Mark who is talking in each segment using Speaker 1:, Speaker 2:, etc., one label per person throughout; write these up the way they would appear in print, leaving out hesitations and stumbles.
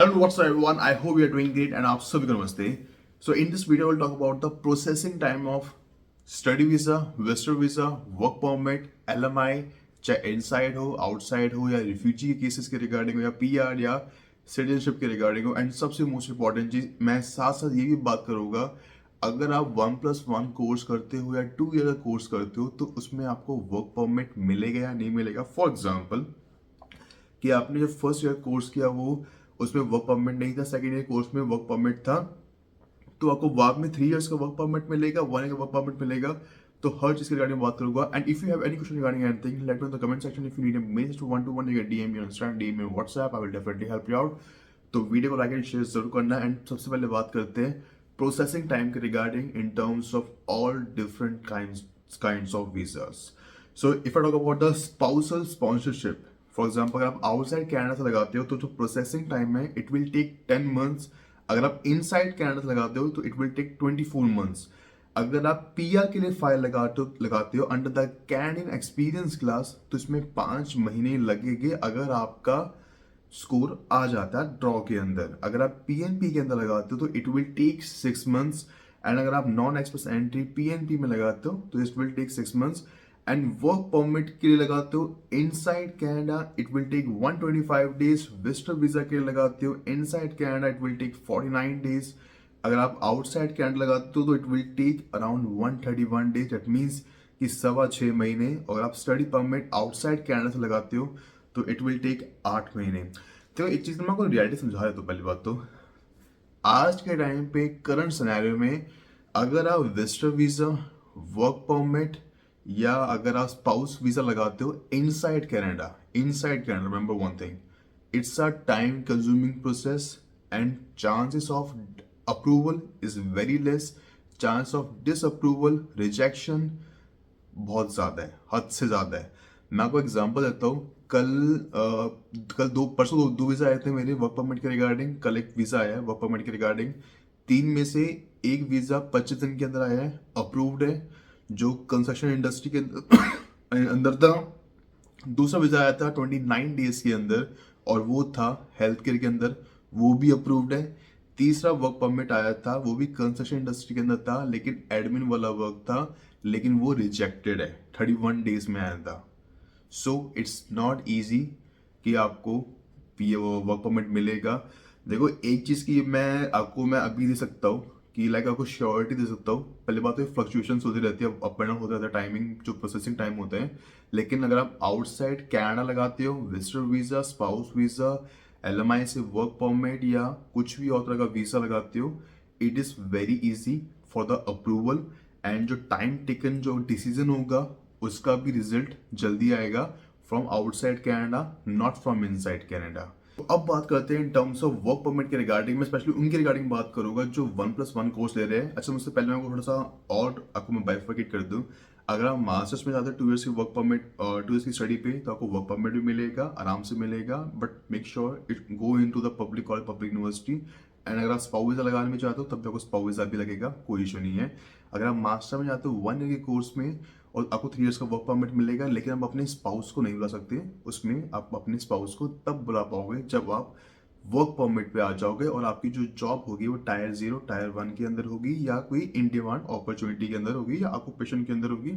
Speaker 1: And what's up everyone? I hope you are doing great and आप सभी को नमस्ते. So in this video, we'll talk about the processing time of study visa, visitor visa, work permit, LMI, चाहे inside हो, outside हो या refugee के cases के regarding हो या PR या citizenship के regarding हो. And सबसे most important चीज मैं साथ साथ ये भी बात करूंगा, अगर आप 1+1 कोर्स करते हो या 2 ईयर का कोर्स करते हो तो उसमें आपको वर्क परमिट मिलेगा या नहीं मिलेगा. फॉर एग्जाम्पल कि आपने जो फर्स्ट ईयर कोर्स किया वो उसमें वर्क परमिट नहीं था, सेकेंड ईयर कोर्स में वर्क परमिट था, तो आपको बाद में 3 इयर्स का वर्क परमिट मिलेगा, 1 ईयर का वर्क परमिट मिलेगा. तो हर चीज के रिगार्डिंग बात करूंगा. And if you have any question regarding anything, let me in the comment section. If you need a message to 1-to-1, you can DM me on Instagram, DM me on WhatsApp. I will definitely help you out. तो video को like and share जरूर करना. एंड सबसे पहले बात करते हैं प्रोसेसिंग टाइम के regarding in terms of all different kinds of visas. So if I talk about the spousal sponsorship, for example अगर आप आउटसाइड कैनेडा से लगाते हो तो जो प्रोसेसिंग टाइम है इट विल टेक 10 मंथ्स. अगर आप इनसाइड कैनेडा से लगाते हो तो इट विल टेक 24 मंथ्स. अगर आप पीआर के लिए फाइल लगाते हो under the Canadian experience class तो इसमें 5 महीने लगेंगे अगर आपका स्कोर आ जाता है ड्रॉ के अंदर. अगर आप पीएनपी के अंदर लगाते हो तो it will take 6 months. And अगर आप नॉन एक्सप्रेस एंट्री पीएनपी में लगाते हो तो it will take 6 months. And work permit के लिए लगाते हो inside Canada it will take 125 days. Visitor visa के लिए लगाते हो inside Canada it will take 49 days. अगर आप आउटसाइड कैनेडा लगाते हो तो it will take around 131 days. That means कि 6.25 महीने. अगर आप स्टडी परमिट आउटसाइड कैनेडा से लगाते हो तो इट विल टेक 8 महीने. तो एक चीज मैं आपको रियलिटी समझा देता हूँ. पहली बात तो आज के टाइम पे करंट सिनेरियो में अगर आप विजिटर वीजा, वर्क परमिट या अगर आप स्पाउस वीजा लगाते हो inside Canada remember one thing, it's a time consuming process and chances of approval is very less. Chance of disapproval rejection बहुत ज्यादा है, हद से ज्यादा है. मैं आपको एग्जांपल देता हूँ. कल दो परसों दो वीजा आए थे मेरे वर्क परमिट के रिगार्डिंग. कल एक वीजा आया है वर्क परमिट के रिगार्डिंग. 3 में से एक वीजा 25 दिन के अंदर आया है, अप्रूव्ड है, जो कंस्ट्रक्शन इंडस्ट्री के अंदर था. दूसरा वीजा आया था 29 डेज के अंदर और वो था हेल्थ केयर के अंदर, वो भी अप्रूव्ड है. तीसरा वर्क परमिट आया था वो भी कंस्ट्रक्शन इंडस्ट्री के अंदर था लेकिन एडमिन वाला वर्क था, लेकिन वो रिजेक्टेड है, 31 डेज में आया था. सो इट्स नॉट ईजी कि आपको वर्क परमिट मिलेगा. देखो एक चीज की मैं अभी दे सकता हूँ कि लाइक आपको श्योरिटी दे सकता हूँ. पहली बात तो फ्लक्चुएशन होती रहती है, अप एंड डाउन होता रहता है टाइमिंग, जो प्रोसेसिंग टाइम होते हैं. लेकिन अगर आप आउटसाइड कैनेडा लगाते हो, visitor visa, spouse visa, LMI से वर्क परमिट या कुछ भी और तरह का वीजा लगाते हो, it is very easy for the approval. And जो टाइम टेकन जो डिसीजन होगा उसका भी रिजल्ट जल्दी आएगा from outside Canada, not from inside Canada. तो अब बात करते हैं इन टर्म्स ऑफ वर्क परमिट के रिगार्डिंग. मैं स्पेशली उनके रिगार्डिंग बात करूंगा जो 1+1 कोर्स ले रहे हैं. अच्छा मुझसे पहले मैं थोड़ा सा और आपको मैं बाइफर्केट कर दूं. अगर आप मास्टर्स में जाते हैं 2 ईयर्स की वर्क परमिट, 2 ईयर्स की स्टडी पे, तो आपको वर्क परमिट भी मिलेगा, आराम से मिलेगा. But make sure it go in to the public college, public university. And अगर आप स्पाउस वीजा लगाने में चाहते हो तब भी आपको स्पाउस वीजा भी लगेगा, कोई इशू नहीं है. अगर आप मास्टर में जाते हो 1 ईयर के कोर्स में और आपको 3 इयर्स का वर्क परमिट मिलेगा, लेकिन आप अपने स्पाउस को नहीं बुला सकते. उसमें आप अपने स्पाउस को तब बुला पाओगे जब आप वर्क परमिट पे आ जाओगे और आपकी जो जॉब होगी वो टायर 0, टायर 1 के अंदर होगी या कोई इन डिमांड अपॉर्चुनिटी के अंदर होगी या ऑक्यूपेशन के अंदर होगी.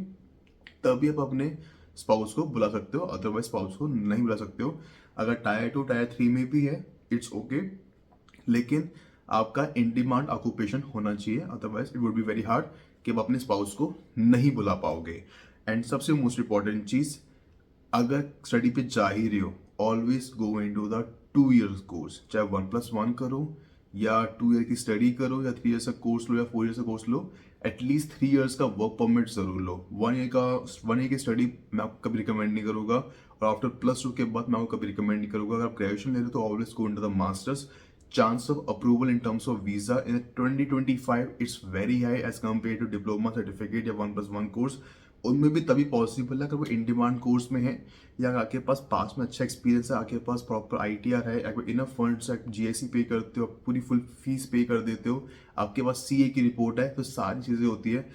Speaker 1: तभी आप अपने स्पाउस को बुला सकते हो, अदरवाइज स्पाउस को नहीं बुला सकते हो. अगर टायर 2, टायर 3 में भी है इट्स ओके, लेकिन आपका इन डिमांड ऑक्यूपेशन होना चाहिए, otherwise it would be very hard कि आप अपने स्पाउस को नहीं बुला पाओगे. एंड सबसे मोस्ट इंपॉर्टेंट चीज, अगर स्टडी पे जा ही रहे हो, always go in to the 2 years course. चाहे 1+1 करो या 2 ईयर की स्टडी करो या 3 ईयर्स का कोर्स लो या 4 ईयर्स का कोर्स लो, एटलीस्ट 3 ईयर्स का वर्क परमिट जरूर लो. 1 ईयर की स्टडी मैं आपको कभी रिकमेंड नहीं करूंगा और आफ्टर +2 के बाद मैं आपको कभी रिकमेंड नहीं करूंगा. अगर आप ग्रेजुएशन ले रहे हो तो always go in to the masters. Chance of approval in terms of visa in 2025 it's very high as compared to diploma certificate या 1+1 कोर्स. उनमें भी तभी पॉसिबल है अगर वो इन डिमांड कोर्स में है या आपके पास पास में अच्छा एक्सपीरियंस है, आपके पास प्रॉपर आईटीआर है, आपको इनफ फंड्स है, जीआईसी पे करते हो, पूरी फुल फीस पे कर देते हो, आपके पास सीए की रिपोर्ट है, तो सारी चीज़ें होती है.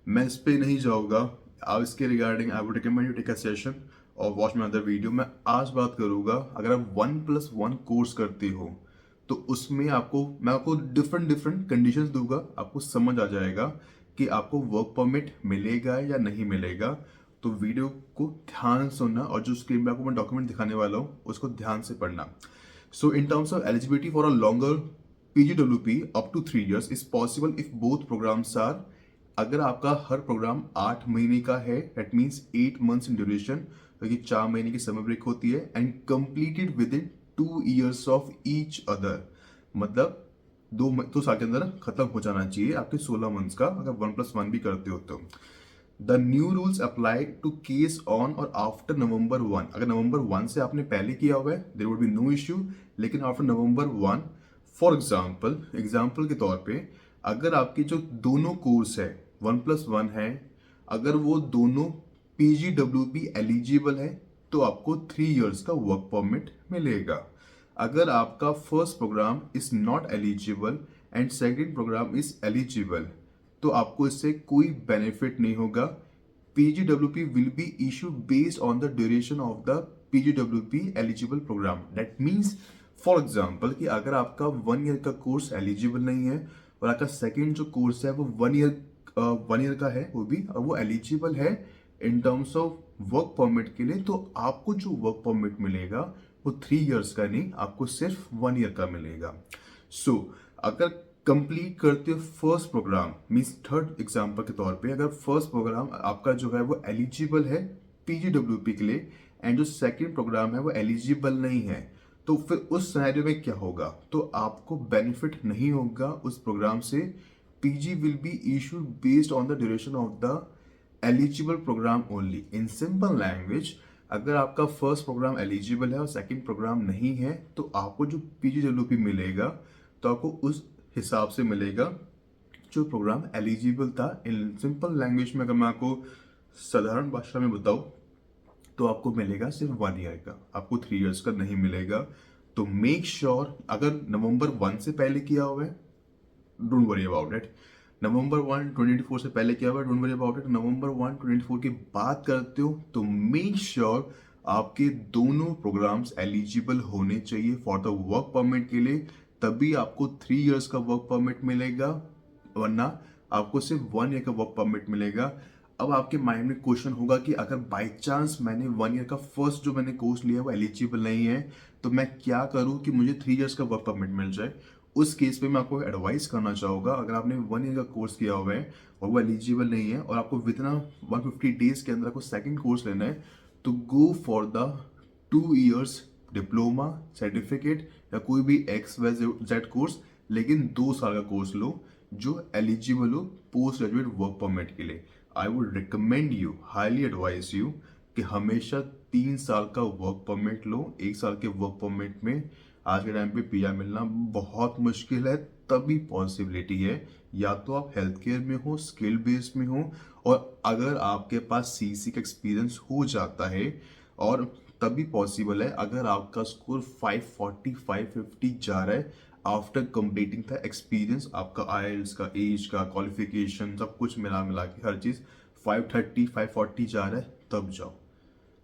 Speaker 1: मैं इस पर नहीं जाऊँगा. अब इसके regarding I would recommend you take a session और वॉच माई अदर वीडियो. मैं आज बात करूँगा अगर आप 1+1 कोर्स करते हो तो उसमें मैं आपको डिफरेंट डिफरेंट कंडीशंस दूंगा, आपको समझ आ जाएगा कि आपको वर्क परमिट मिलेगा या नहीं मिलेगा। तो वीडियो को ध्यान से सुनना और जो स्क्रीन पे आपको मैं डॉक्यूमेंट दिखाने वाला हूँ उसको ध्यान से पढ़ना। So in terms of eligibility for a longer PGWP up to 3 years is possible if both programs are, अगर आपका हर प्रोग्राम 8 महीने का है, that means 8 months in duration, क्योंकि 4 महीने की समर ब्रेक होती है, and completed within 2 years of each other, मतलब 2 साल के अंदर खत्म हो जाना चाहिए आपके 16 months का, अगर 1+1 भी करते हो तो। The new rules apply to case on और आफ्टर November 1, अगर November 1 से आपने पहले किया हुआ है there would be no issue, लेकिन आफ्टर November 1, फॉर एग्जाम्पल के तौर पे, अगर आपके जो दोनों कोर्स है 1+1 है, अगर वो दोनों PGWP एलिजिबल है तो आपको 3 years का वर्क परमिट मिलेगा। अगर आपका first program is not eligible and second program is eligible तो आपको इससे कोई बेनिफिट नहीं होगा। PGWP will be issue based on the duration of the PGWP eligible program. That means for example कि अगर आपका 1 year का कोर्स एलिजिबल नहीं है और आपका सेकेंड जो कोर्स है वो 1 year का है, वो भी और वो एलिजिबल है इन टर्म्स ऑफ वर्क परमिट के लिए, तो आपको जो वर्क परमिट मिलेगा वो 3 years का नहीं, आपको सिर्फ 1 year का मिलेगा। सो अगर कंप्लीट करते हो first program, means third example के तौर पे, अगर फर्स्ट प्रोग्राम आपका जो है वो एलिजिबल है PGWP के लिए एंड जो सेकेंड प्रोग्राम है वो एलिजिबल नहीं है, तो फिर उस सिनेरियो में क्या होगा, तो आपको बेनिफिट नहीं होगा उस प्रोग्राम से। PG will be issued based on the duration of the eligible program only. In simple language, अगर आपका फर्स्ट प्रोग्राम एलिजिबल है और सेकंड प्रोग्राम नहीं है तो आपको जो PGWP मिलेगा तो आपको उस हिसाब से मिलेगा जो प्रोग्राम एलिजिबल था। इन सिंपल लैंग्वेज में अगर मैं आपको साधारण भाषा में बताऊं तो आपको मिलेगा सिर्फ 1 year का, आपको 3 years का नहीं मिलेगा। तो मेक श्योर अगर November 1 से पहले किया हुआ है don't worry about it, November 1 2024 से पहले किया हुआ है don't worry about it, November 1 2024 की बात करते हो तो मेक श्योर आपके दोनों प्रोग्राम्स एलिजिबल होने चाहिए फॉर द वर्क परमिट के लिए, तभी आपको 3 years का वर्क परमिट मिलेगा, वरना आपको सिर्फ 1 year का वर्क परमिट मिलेगा। अब आपके माइंड में क्वेश्चन होगा कि अगर बाय चांस मैंने 1 year का फर्स्ट जो मैंने कोर्स लिया है वो एलिजिबल नहीं है तो मैं क्या करूं कि मुझे 3 years का वर्क परमिट मिल जाए। उस केस पे मैं आपको एडवाइस करना चाहूँगा, अगर आपने 1 year का कोर्स किया हुआ है और वो एलिजिबल नहीं है और आपको विदिन 150 डेज के अंदर आपको सेकंड कोर्स लेना है, तो go for the 2 years diploma certificate या कोई भी XYZ कोर्स, लेकिन 2 साल का कोर्स लो जो एलिजिबल हो पोस्ट ग्रेजुएट वर्क परमिट के लिए। आई would recommend you, highly advise you कि हमेशा 3 साल का वर्क परमिट लो। 1 साल के वर्क परमिट में आज के टाइम पे PR मिलना बहुत मुश्किल है, तभी पॉसिबिलिटी है या तो आप हेल्थ केयर में हो, स्किल बेस्ड में हो, और अगर आपके पास CC का एक्सपीरियंस हो जाता है, और तभी पॉसिबल है अगर आपका स्कोर 540 550 जा रहा है आफ्टर कंप्लीटिंग द एक्सपीरियंस, आपका IELTS का, एज का, क्वालिफिकेशन सब कुछ मिला मिला के हर चीज़ 530 540 जा रहा है, तब जाओ।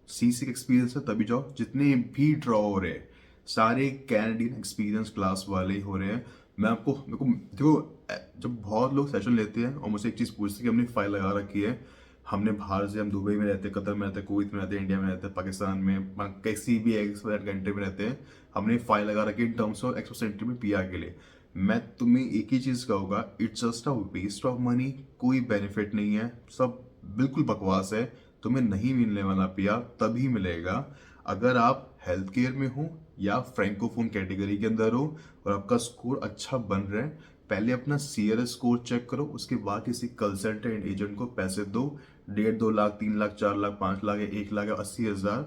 Speaker 1: CC का एक्सपीरियंस है तभी जाओ। जितने भी ड्रॉ हो रहे हैं सारे कैनेडियन एक्सपीरियंस क्लास वाले ही हो रहे हैं। मैं आपको मेरे को देखो, जब बहुत लोग सेशन लेते हैं और मुझसे एक चीज़ पूछते हैं कि हमने फाइल लगा रखी है, हमने बाहर से, हम दुबई में रहते हैं, कतर में रहते हैं, कुवैत में रहते हैं, इंडिया में रहते हैं, पाकिस्तान में, किसी भी एक्सपायर कंट्री में रहते हैं, हमने फाइल लगा रखी है इन टर्म्स ऑफ एक्सपेंसिव में PR के लिए। मैं तुम्हें एक ही चीज़ कहूँगा, it's just a waste of money, कोई बेनिफिट नहीं है, सब बिल्कुल बकवास है। तुम्हें नहीं मिलने वाला PR तभी मिलेगा अगर आप हेल्थ केयर में हो या फ्रेंकोफोन कैटेगरी के अंदर हो और आपका स्कोर अच्छा बन रहा है। पहले अपना CRS स्कोर चेक करो, उसके बाद किसी कंसल्टेंट एजेंट को पैसे दो, 1.5 2 लाख 3 लाख 4 लाख 5 लाख या 1 लाख या 80,000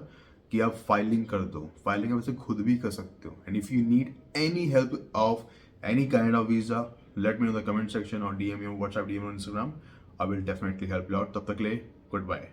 Speaker 1: की आप फाइलिंग कर दो। फाइलिंग आप वैसे खुद भी कर सकते हो। And if you need any help of any kind of visa, let me know the comment section और DM me on WhatsApp, DM on Instagram. I will definitely help you out. तब तक ले गुड बाय।